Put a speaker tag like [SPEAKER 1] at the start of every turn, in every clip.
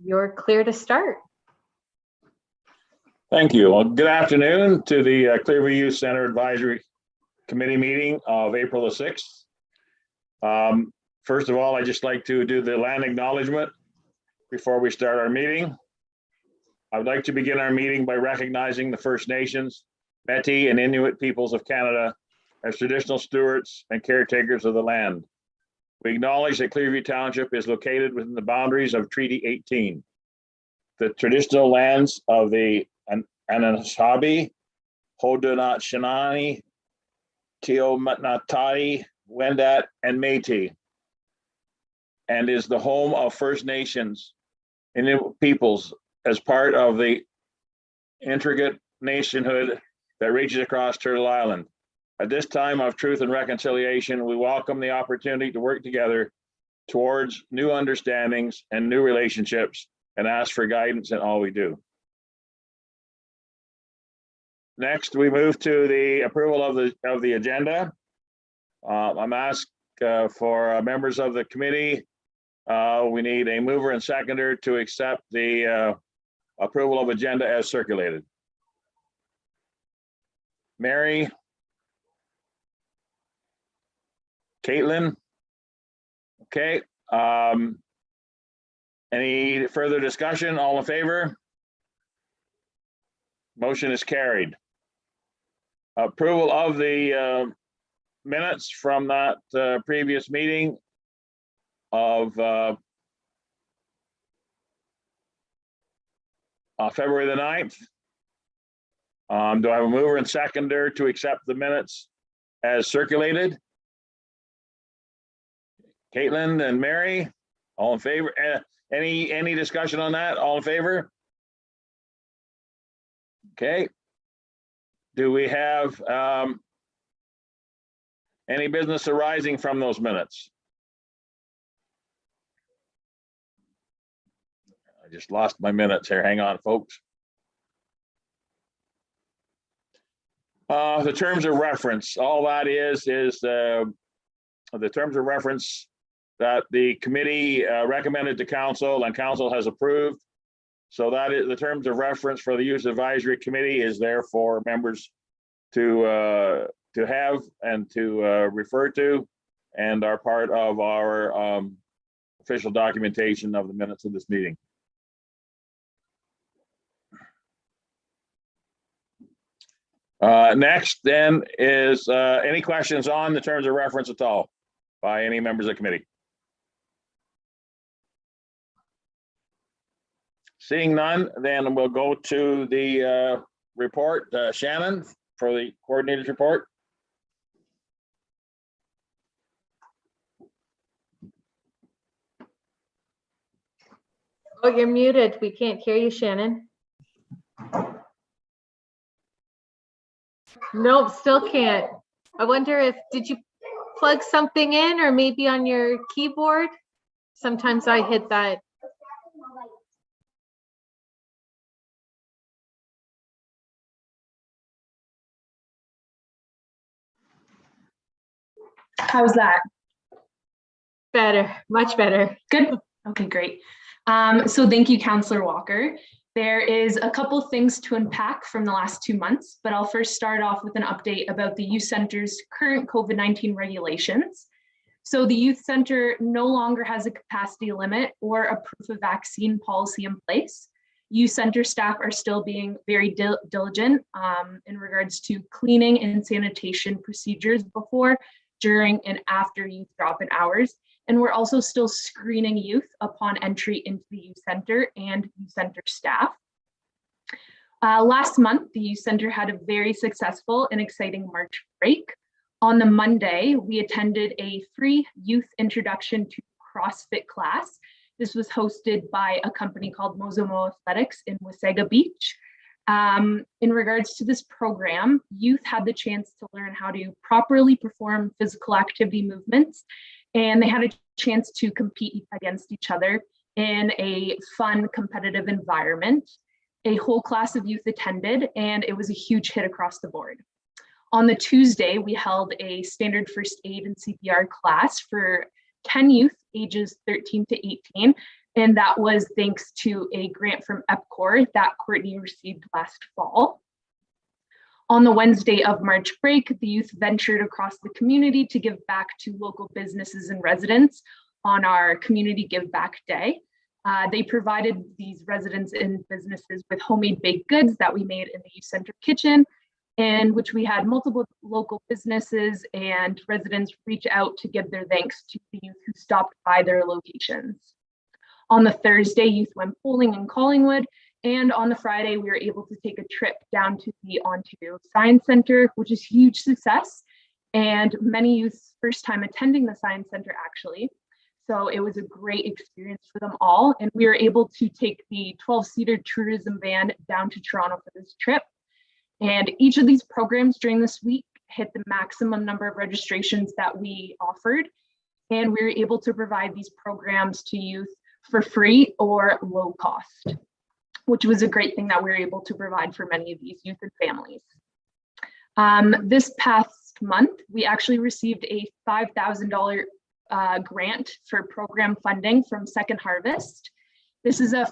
[SPEAKER 1] you're clear to start.
[SPEAKER 2] Thank you. Well, good afternoon to the Clearview Youth Center Advisory Committee meeting of April the 6th. First of all, I'd just like to do the land acknowledgement before we start our meeting. I would like to begin our meeting by recognizing the First Nations, Métis, and Inuit peoples of Canada as traditional stewards and caretakers of the land. We acknowledge that Clearview Township is located within the boundaries of Treaty 18. The traditional lands of the Anishinaabe, Haudenosaunee, Teotihuacan, Wendat, and Métis, and is the home of First Nations Inuit peoples as part of the intricate nationhood that reaches across Turtle Island. At this time of truth and reconciliation, we welcome the opportunity to work together towards new understandings and new relationships and ask for guidance in all we do. Next, we move to the approval of the agenda. I'm asked for members of the committee. We need a mover and seconder to accept the approval of agenda as circulated. Mary, Caitlin, okay. Any further discussion? All in favor? Motion is carried. Approval of the minutes from that previous meeting of February the 9th. Do I have a mover and seconder to accept the minutes as circulated? Caitlin and Mary, all in favor? Any discussion on that? All in favor? Okay. Do we have any business arising from those minutes? I just lost my minutes here. Hang on, folks. The terms of reference, all that is the terms of reference that the committee recommended to council and council has approved. So that is the terms of reference for the Youth Advisory Committee is there for members to have and to refer to, and are part of our official documentation of the minutes of this meeting. Next then is any questions on the terms of reference at all by any members of the committee? Seeing none, then we'll go to the report. Shannon, for the coordinator's report.
[SPEAKER 1] Oh, you're muted. We can't hear you, Shannon. Nope, still can't. I wonder did you plug something in or maybe on your keyboard? Sometimes I hit that.
[SPEAKER 3] How's that?
[SPEAKER 1] Better, much better.
[SPEAKER 3] Good. Okay, great. So thank you, Councillor Walker. There is a couple things to unpack from the last 2 months, but I'll first start off with an update about the Youth Center's current COVID-19 regulations. So the Youth Center no longer has a capacity limit or a proof of vaccine policy in place. Youth Center staff are still being very diligent in regards to cleaning and sanitation procedures before, during, and after youth drop-in hours. And we're also still screening youth upon entry into the Youth Center and Youth Center staff. Last month, the Youth Center had a very successful and exciting March break. On the Monday, we attended a free youth introduction to CrossFit class. This was hosted by a company called Mozomo Athletics in Wasaga Beach. In regards to this program, youth had the chance to learn how to properly perform physical activity movements, and they had a chance to compete against each other in a fun, competitive environment. A whole class of youth attended, and it was a huge hit across the board. On the Tuesday, we held a standard first aid and CPR class for 10 youth ages 13 to 18. And that was thanks to a grant from EPCOR that Courtney received last fall. On the Wednesday of March break, the youth ventured across the community to give back to local businesses and residents on our Community Give Back Day. They provided these residents and businesses with homemade baked goods that we made in the youth center kitchen, in which we had multiple local businesses and residents reach out to give their thanks to the youth who stopped by their locations. On the Thursday, youth went bowling in Collingwood, and on the Friday, we were able to take a trip down to the Ontario Science Center, which is a huge success, and many youth's first time attending the Science Center actually. So it was a great experience for them all, and we were able to take the 12-seater tourism van down to Toronto for this trip. And each of these programs during this week hit the maximum number of registrations that we offered, and we were able to provide these programs to youth for free or low cost, which was a great thing that we were able to provide for many of these youth and families. This past month, we actually received a $5,000 grant for program funding from Second Harvest. This is a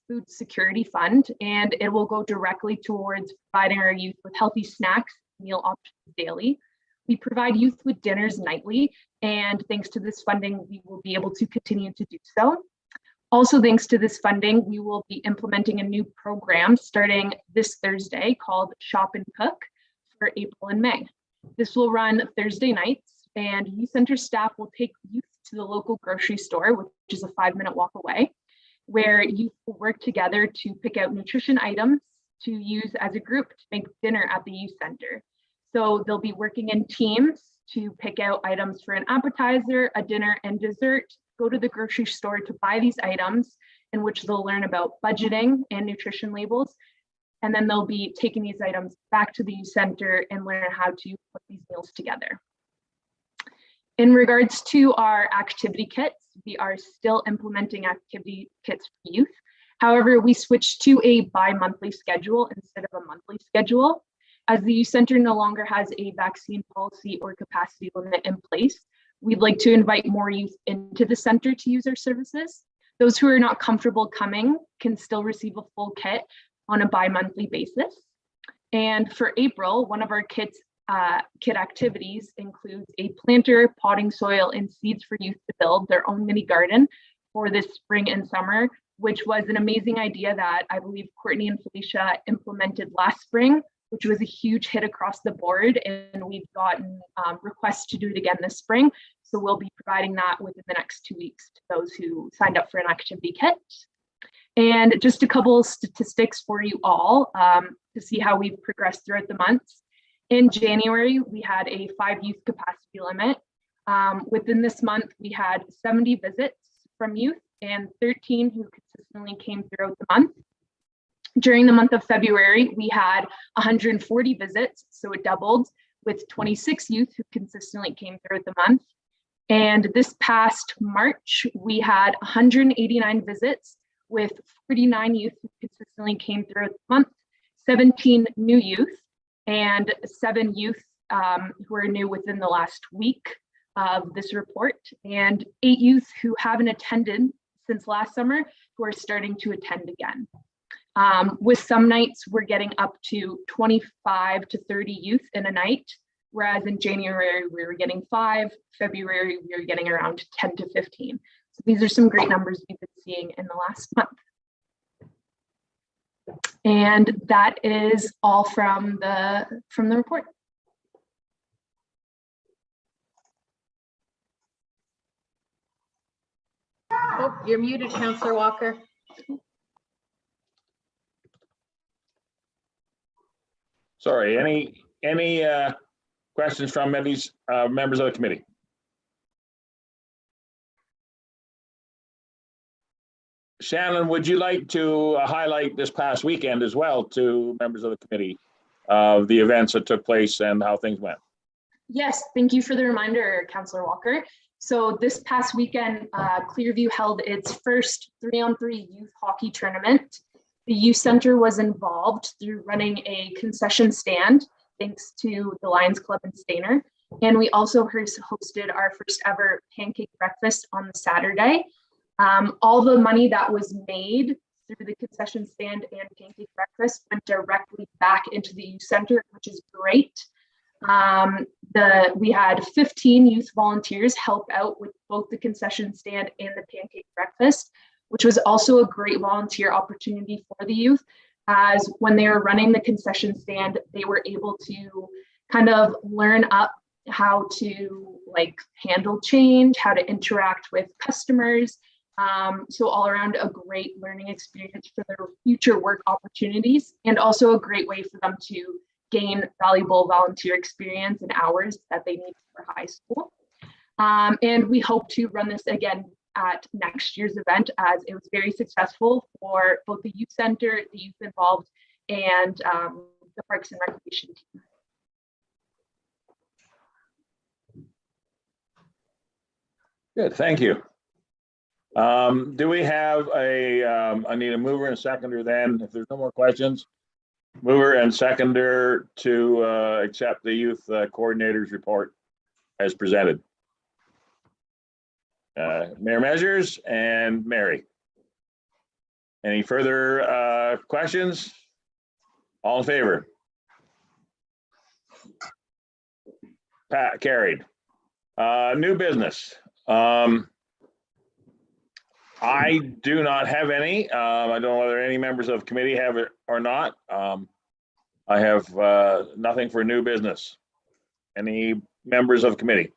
[SPEAKER 3] food security fund, and it will go directly towards providing our youth with healthy snacks, meal options daily. We provide youth with dinners nightly, and thanks to this funding, we will be able to continue to do so. Also, thanks to this funding, we will be implementing a new program starting this Thursday called Shop and Cook for April and May. This will run Thursday nights, and youth center staff will take youth to the local grocery store, which is a 5-minute walk away, where youth will work together to pick out nutrition items to use as a group to make dinner at the youth center. So they'll be working in teams to pick out items for an appetizer, a dinner, and dessert, go to the grocery store to buy these items, in which they'll learn about budgeting and nutrition labels. And then they'll be taking these items back to the youth center and learn how to put these meals together. In regards to our activity kits, we are still implementing activity kits for youth. However, we switched to a bi-monthly schedule instead of a monthly schedule. As the youth center no longer has a vaccine policy or capacity limit in place, we'd like to invite more youth into the center to use our services. Those who are not comfortable coming can still receive a full kit on a bi-monthly basis. And for April, one of our kit activities includes a planter, potting soil, and seeds for youth to build their own mini garden for this spring and summer, which was an amazing idea that I believe Courtney and Felicia implemented last spring, which was a huge hit across the board, and we've gotten requests to do it again this spring. So we'll be providing that within the next 2 weeks to those who signed up for an activity kit. And just a couple of statistics for you all to see how we've progressed throughout the months. In January, we had a 5 youth capacity limit. Within this month, we had 70 visits from youth and 13 who consistently came throughout the month. During the month of February, we had 140 visits, so it doubled, with 26 youth who consistently came throughout the month. And this past March, we had 189 visits with 49 youth who consistently came throughout the month, 17 new youth, and 7 youth who are new within the last week of this report, and 8 youth who haven't attended since last summer who are starting to attend again. With some nights, we're getting up to 25 to 30 youth in a night, whereas in January, we were getting 5, February, we were getting around 10 to 15. So these are some great numbers we've been seeing in the last month. And that is all from the report.
[SPEAKER 1] Oh, you're muted, Councillor Walker.
[SPEAKER 2] Sorry, any questions from any members of the committee? Shannon, would you like to highlight this past weekend as well to members of the committee of the events that took place and how things went?
[SPEAKER 3] Yes, thank you for the reminder, Councillor Walker. So this past weekend, Clearview held its first 3-on-3 youth hockey tournament. The youth center was involved through running a concession stand, thanks to the Lions Club in Stayner. And we also hosted our first ever pancake breakfast on the Saturday. All the money that was made through the concession stand and pancake breakfast went directly back into the youth center, which is great. We had 15 youth volunteers help out with both the concession stand and the pancake breakfast, which was also a great volunteer opportunity for the youth, as when they were running the concession stand, they were able to kind of learn up how to like handle change, how to interact with customers. So all around a great learning experience for their future work opportunities, and also a great way for them to gain valuable volunteer experience and hours that they need for high school. And we hope to run this again at next year's event, as it was very successful for both the youth center, the youth involved, and the Parks and Recreation team.
[SPEAKER 2] Good, thank you. Do we have I need a mover and seconder then, if there's no more questions. Mover and seconder to accept the youth coordinator's report as presented. Mayor Measures and Mary. Any further questions? All in favor? Pat, carried. New business. I do not have any. I don't know whether any members of committee have it or not. I have nothing for new business. Any members of committee?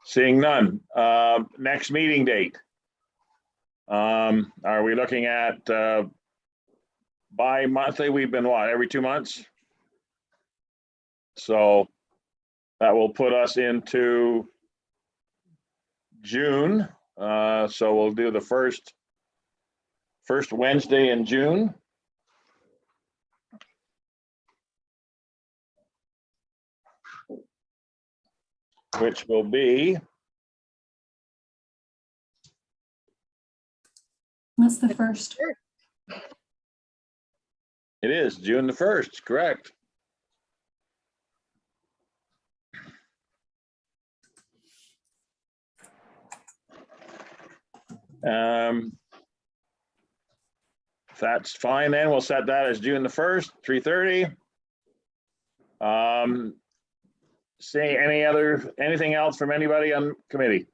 [SPEAKER 2] Seeing none. Next meeting date. Are we looking at bi-monthly? We've been what, every 2 months? So that will put us into June. So we'll do the first Wednesday in June. Which will be,
[SPEAKER 4] That's the first.
[SPEAKER 2] it is June the 1st, correct. That's fine then. We'll set that as June the 1st, 3:30. See anything else from anybody on committee?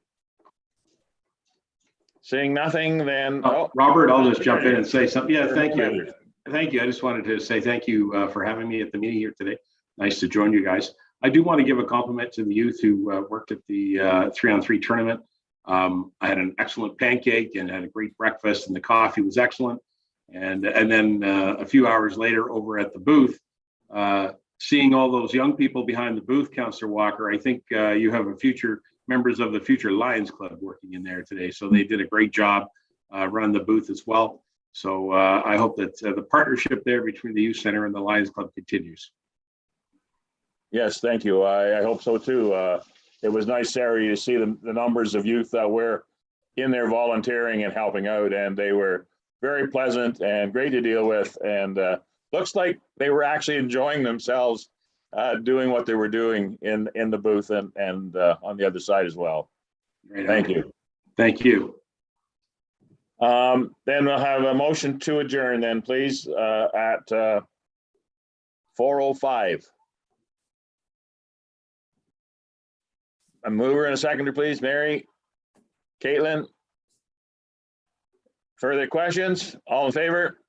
[SPEAKER 2] Seeing nothing, then.
[SPEAKER 5] Robert, I'll just jump in and say something. Yeah, thank you. Thank you. I just wanted to say thank you for having me at the meeting here today. Nice to join you guys. I do want to give a compliment to the youth who worked at the 3-on-3 tournament. I had an excellent pancake and had a great breakfast, and the coffee was excellent. And then a few hours later over at the booth, seeing all those young people behind the booth, Councillor Walker, I think you have members of the future Lions Club working in there today. So they did a great job running the booth as well. So I hope that the partnership there between the Youth Center and the Lions Club continues.
[SPEAKER 2] Yes, thank you. I hope so too. It was nice, Sarah, to see the numbers of youth that were in there volunteering and helping out, and they were very pleasant and great to deal with. And looks like they were actually enjoying themselves doing what they were doing in the booth and on the other side as well.
[SPEAKER 5] Right.
[SPEAKER 2] Thank you.
[SPEAKER 5] Thank you.
[SPEAKER 2] Then we'll have a motion to adjourn then, please, at 4:05. A mover and a seconder, please. Mary, Caitlin. Further questions? All in favor?